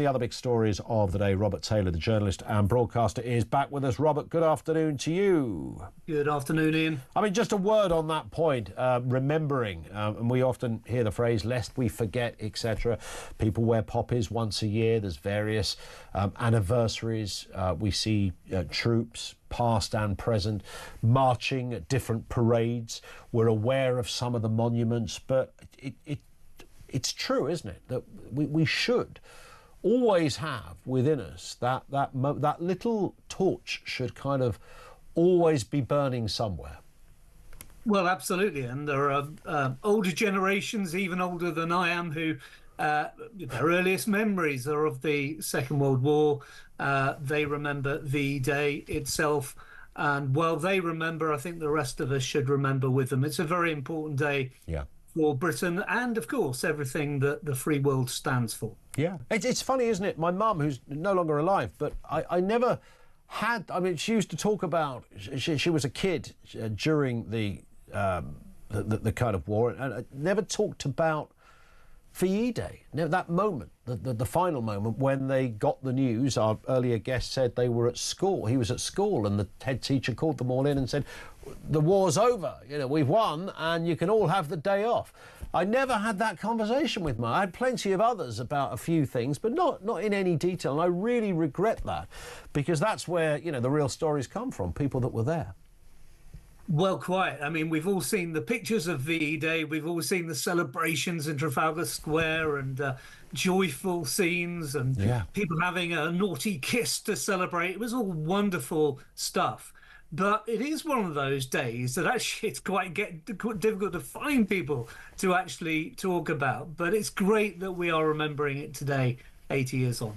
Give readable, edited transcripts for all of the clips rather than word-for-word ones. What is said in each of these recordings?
the other big stories of the day. Robert Taylor, the journalist and broadcaster, is back with us. Robert, good afternoon to you. Good afternoon, Ian. I mean, just a word on that point, remembering, and we often hear the phrase, lest we forget, etc. People wear poppies once a year. There's various anniversaries. We see troops, past and present, marching at different parades. We're aware of some of the monuments, but it's true, isn't it, that we should always have within us that little torch should kind of always be burning somewhere. Well, absolutely. And there are older generations, even older than I am, who their earliest memories are of the Second World War. They remember the day itself. And while they remember, I think the rest of us should remember with them. It's a very important day. Yeah. For Britain and, of course, everything that the free world stands for. Yeah. It's funny, isn't it? My mum, who's no longer alive, but I never had... I mean, she used to talk about... She was a kid during the kind of war, and never talked about VE Day. That moment, the final moment when they got the news. Our earlier guest said they were at school. He was at school, and the head teacher called them all in and said, the war's over, we've won, and you can all have the day off. I never had that conversation with I had plenty of others about a few things, but not in any detail. And I really regret that, because that's where, the real stories come from, people that were there. Well, quite. I mean, we've all seen the pictures of VE Day. We've all seen the celebrations in Trafalgar Square and joyful scenes and people having a naughty kiss to celebrate. It was all wonderful stuff. But it is one of those days that actually it's quite difficult to find people to actually talk about. But it's great that we are remembering it today, 80 years on.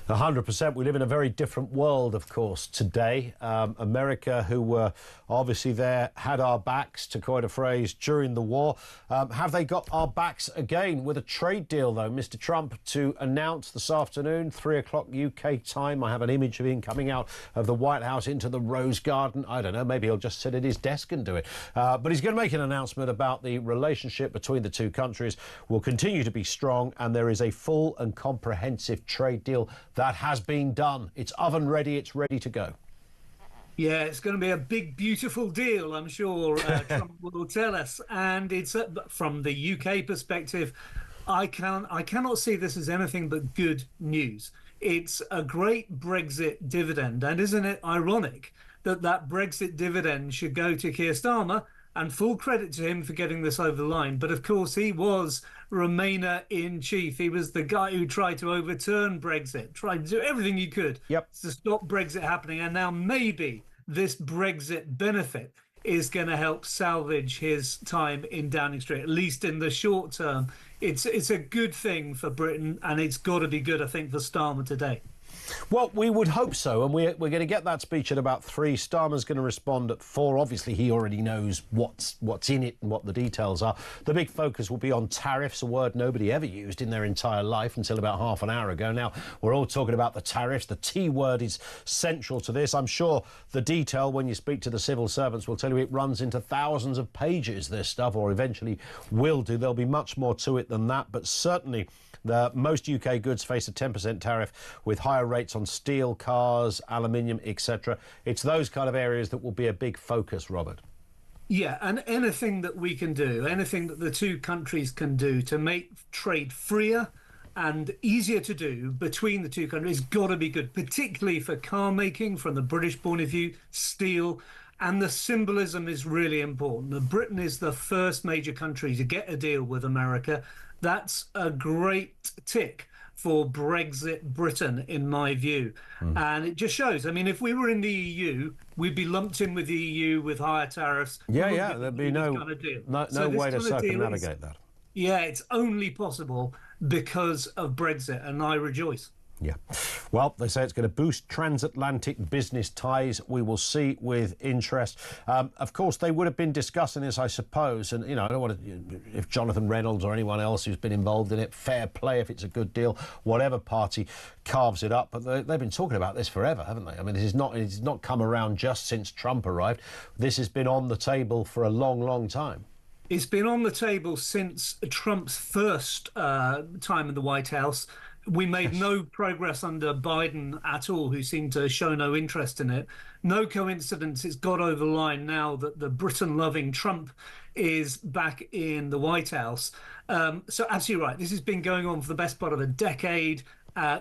100%. We live in a very different world, of course, today. America, who were obviously there, had our backs, to coin a phrase, during the war. Have they got our backs again with a trade deal, though? Mr. Trump to announce this afternoon, 3 o'clock UK time. I have an image of him coming out of the White House into the Rose Garden. I don't know, maybe he'll just sit at his desk and do it. But he's going to make an announcement about the relationship between the two countries will continue to be strong, and there is a full and comprehensive trade deal that has been done. It's oven ready, it's ready to go. Yeah, it's going to be a big, beautiful deal, I'm sure Trump will tell us. And it's from the UK perspective, I cannot see this as anything but good news. It's a great Brexit dividend. And isn't it ironic that Brexit dividend should go to Keir Starmer? And full credit to him for getting this over the line. But of course, he was Remainer-in-Chief. He was the guy who tried to overturn Brexit, tried to do everything he could to stop Brexit happening. And now maybe this Brexit benefit is going to help salvage his time in Downing Street, at least in the short term. It's a good thing for Britain, and it's got to be good, I think, for Starmer today. Well, we would hope so, and we're going to get that speech at about 3. Starmer's going to respond at 4. Obviously, he already knows what's in it and what the details are. The big focus will be on tariffs, a word nobody ever used in their entire life until about half an hour ago. Now, we're all talking about the tariffs. The T word is central to this. I'm sure the detail, when you speak to the civil servants, will tell you it runs into thousands of pages, this stuff, or eventually will do. There'll be much more to it than that, but certainly most UK goods face a 10% tariff with higher rates on steel, cars, aluminium, etc. It's those kind of areas that will be a big focus, Robert. Yeah, and anything that we can do, anything that the two countries can do to make trade freer and easier to do between the two countries has got to be good, particularly for car making from the British point of view, steel. And the symbolism is really important. Britain is the first major country to get a deal with America. That's a great tick for Brexit Britain, in my view. And it just shows. I mean, if we were in the EU, we'd be lumped in with the EU with higher tariffs. There'd be no way to circumnavigate that. Yeah, it's only possible because of Brexit, and I rejoice. Yeah. Well, they say it's going to boost transatlantic business ties. We will see with interest. Of course, they would have been discussing this, I suppose. And, I don't want to, if Jonathan Reynolds or anyone else who's been involved in it, fair play if it's a good deal, whatever party carves it up. But they've been talking about this forever, haven't they? I mean, it's not come around just since Trump arrived. This has been on the table for a long, long time. It's been on the table since Trump's first time in the White House. We made Yes. no progress under Biden at all, who seemed to show no interest in it. No coincidence it's got over the line now that the Britain-loving Trump is back in the White House. So absolutely right. This has been going on for the best part of a decade.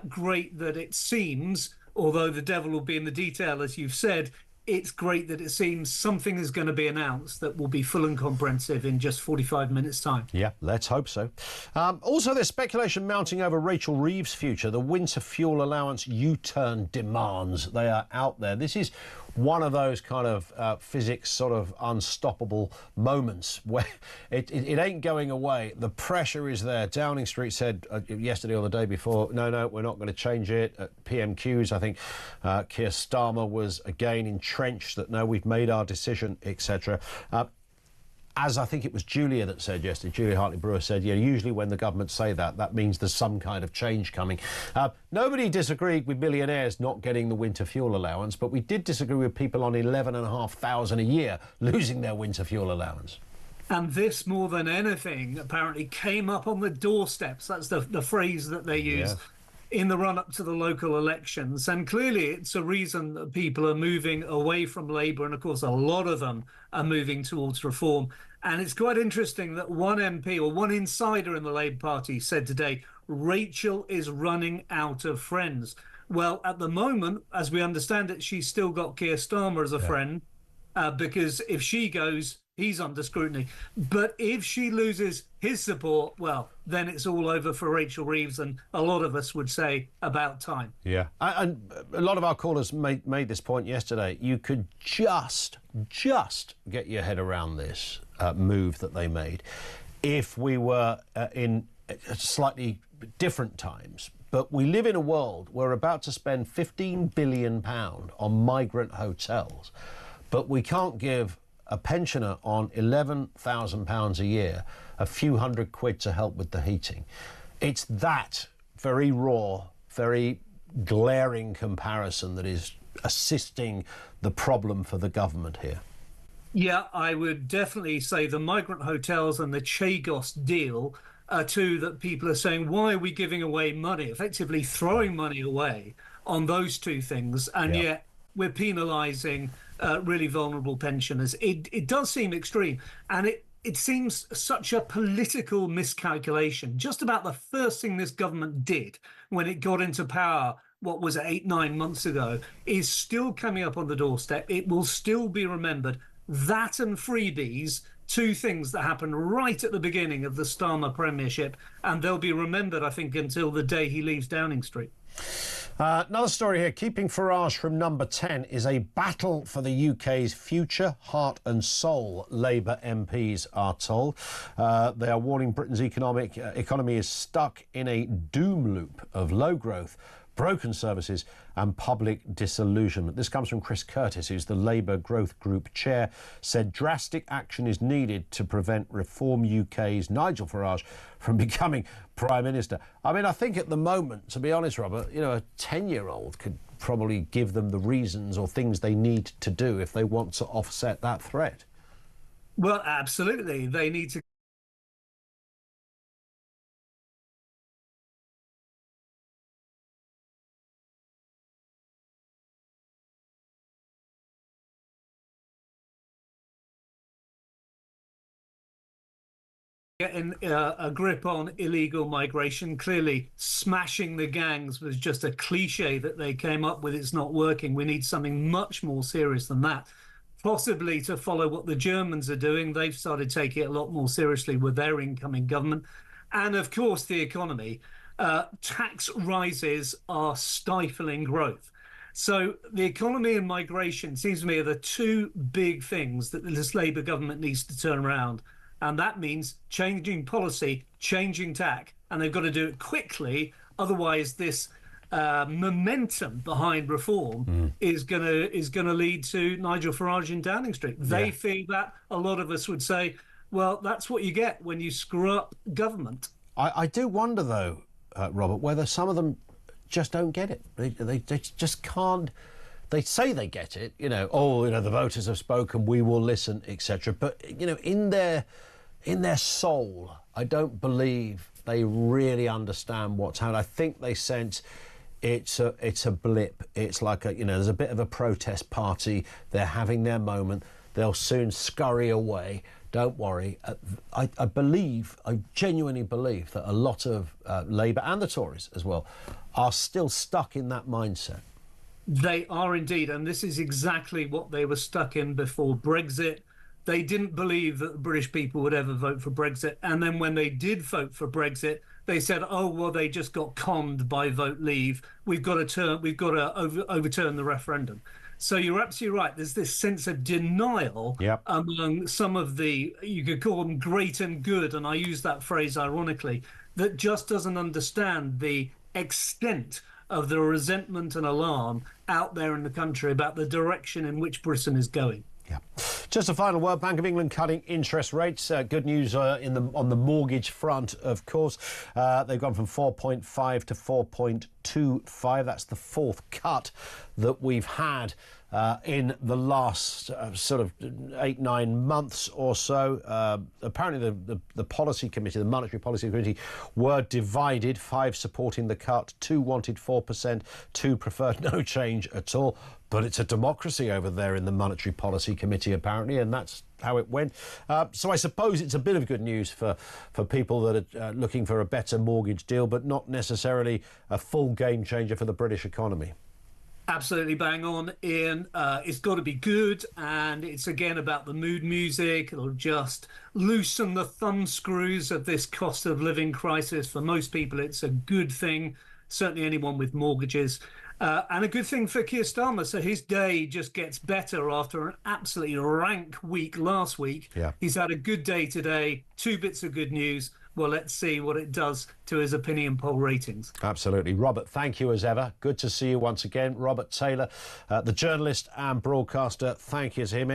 Great that it seems, although the devil will be in the detail, as you've said, it's great that it seems something is going to be announced that will be full and comprehensive in just 45 minutes' time. Yeah, let's hope so. Also, there's speculation mounting over Rachel Reeves' future. The winter fuel allowance U-turn demands, they are out there. This is one of those kind of physics sort of unstoppable moments where it ain't going away. The pressure is there. Downing Street said yesterday or the day before, no, we're not going to change it. At PMQs, I think Keir Starmer was again entrenched that no, we've made our decision, etc. As I think it was Julia that said yesterday, Julia Hartley-Brewer said, yeah, usually when the government say that, that means there's some kind of change coming. Nobody disagreed with millionaires not getting the winter fuel allowance, but we did disagree with people on $11,500 a year losing their winter fuel allowance. And this, more than anything, apparently came up on the doorsteps. That's the phrase that they use. Yeah. In the run up to the local elections. And clearly it's a reason that people are moving away from Labour. And of course, a lot of them are moving towards reform. And it's quite interesting that one MP or one insider in the Labour Party said today, Rachel is running out of friends. Well, at the moment, as we understand it, she's still got Keir Starmer as a friend, because if she goes, he's under scrutiny. But if she loses his support, well, then it's all over for Rachel Reeves, and a lot of us would say about time. Yeah, and a lot of our callers made this point yesterday. You could just get your head around this move that they made if we were in slightly different times. But we live in a world where we're about to spend £15 billion on migrant hotels, but we can't give a pensioner on £11,000 a year a few hundred quid to help with the heating. It's that very raw, very glaring comparison that is assisting the problem for the government here. Yeah, I would definitely say the migrant hotels and the Chagos deal are two that people are saying, why are we giving away money, effectively throwing money away on those two things, and yet we're penalising really vulnerable pensioners. It does seem extreme, and it seems such a political miscalculation. Just about the first thing this government did when it got into power, what was it, 8-9 months ago, is still coming up on the doorstep. It will still be remembered. That and freebies, two things that happened right at the beginning of the Starmer premiership, and they'll be remembered, I think, until the day he leaves Downing Street. Another story here. Keeping Farage from number 10 is a battle for the UK's future, heart and soul, Labour MPs are told. They are warning Britain's economy is stuck in a doom loop of low growth, broken services and public disillusionment. This comes from Chris Curtis, who's the Labour Growth Group chair, said drastic action is needed to prevent Reform UK's Nigel Farage from becoming Prime Minister. I mean, I think at the moment, to be honest, Robert, you know, a 10-year-old could probably give them the reasons or things they need to do if they want to offset that threat. Well, absolutely. They need to getting a grip on illegal migration. Clearly, smashing the gangs was just a cliche that they came up with. It's not working. We need something much more serious than that. Possibly to follow what the Germans are doing. They've started taking it a lot more seriously with their incoming government. And of course, the economy. Tax rises are stifling growth. So the economy and migration seems to me are the two big things that this Labour government needs to turn around. And that means changing policy, changing tack, and they've got to do it quickly. Otherwise, this momentum behind reform is gonna lead to Nigel Farage in Downing Street. They fear that. A lot of us would say, well, that's what you get when you screw up government. I do wonder, though, Robert, whether some of them just don't get it. They just can't. They say they get it, you know. Oh, you know, the voters have spoken. We will listen, etc. But you know, in their soul, I don't believe they really understand what's happening. I think they sense it's a blip. It's like there's a bit of a protest party. They're having their moment. They'll soon scurry away. Don't worry. I genuinely believe that a lot of Labour and the Tories as well are still stuck in that mindset. They are indeed, and this is exactly what they were stuck in before Brexit. They didn't believe that the British people would ever vote for Brexit, and then when they did vote for Brexit, they said, "Oh well, they just got conned by Vote Leave. We've got to overturn the referendum." So you're absolutely right. There's this sense of denial among some of the, you could call them great and good, and I use that phrase ironically, that just doesn't understand the extent of the resentment and alarm out there in the country about the direction in which Britain is going. Yeah. Just a final word. Bank of England cutting interest rates. Good news on the mortgage front, of course. They've gone from 4.5 to 4.25. That's the fourth cut that we've had in the last sort of 8-9 months or so. Apparently the policy committee, the monetary policy committee, were divided. 5 supporting the cut, 2 wanted 4%, 2 preferred no change at all. But it's a democracy over there in the Monetary Policy Committee, apparently, and that's how it went. So I suppose it's a bit of good news for people that are looking for a better mortgage deal, but not necessarily a full game changer for the British economy. Absolutely bang on, Ian. It's got to be good, and it's again about the mood music. It'll just loosen the thumb screws of this cost of living crisis. For most people, it's a good thing, certainly anyone with mortgages. And a good thing for Keir Starmer. So his day just gets better after an absolutely rank week last week. Yeah. He's had a good day today, 2 bits of good news. Well, let's see what it does to his opinion poll ratings. Absolutely. Robert, thank you as ever. Good to see you once again. Robert Taylor, the journalist and broadcaster, thank you to him.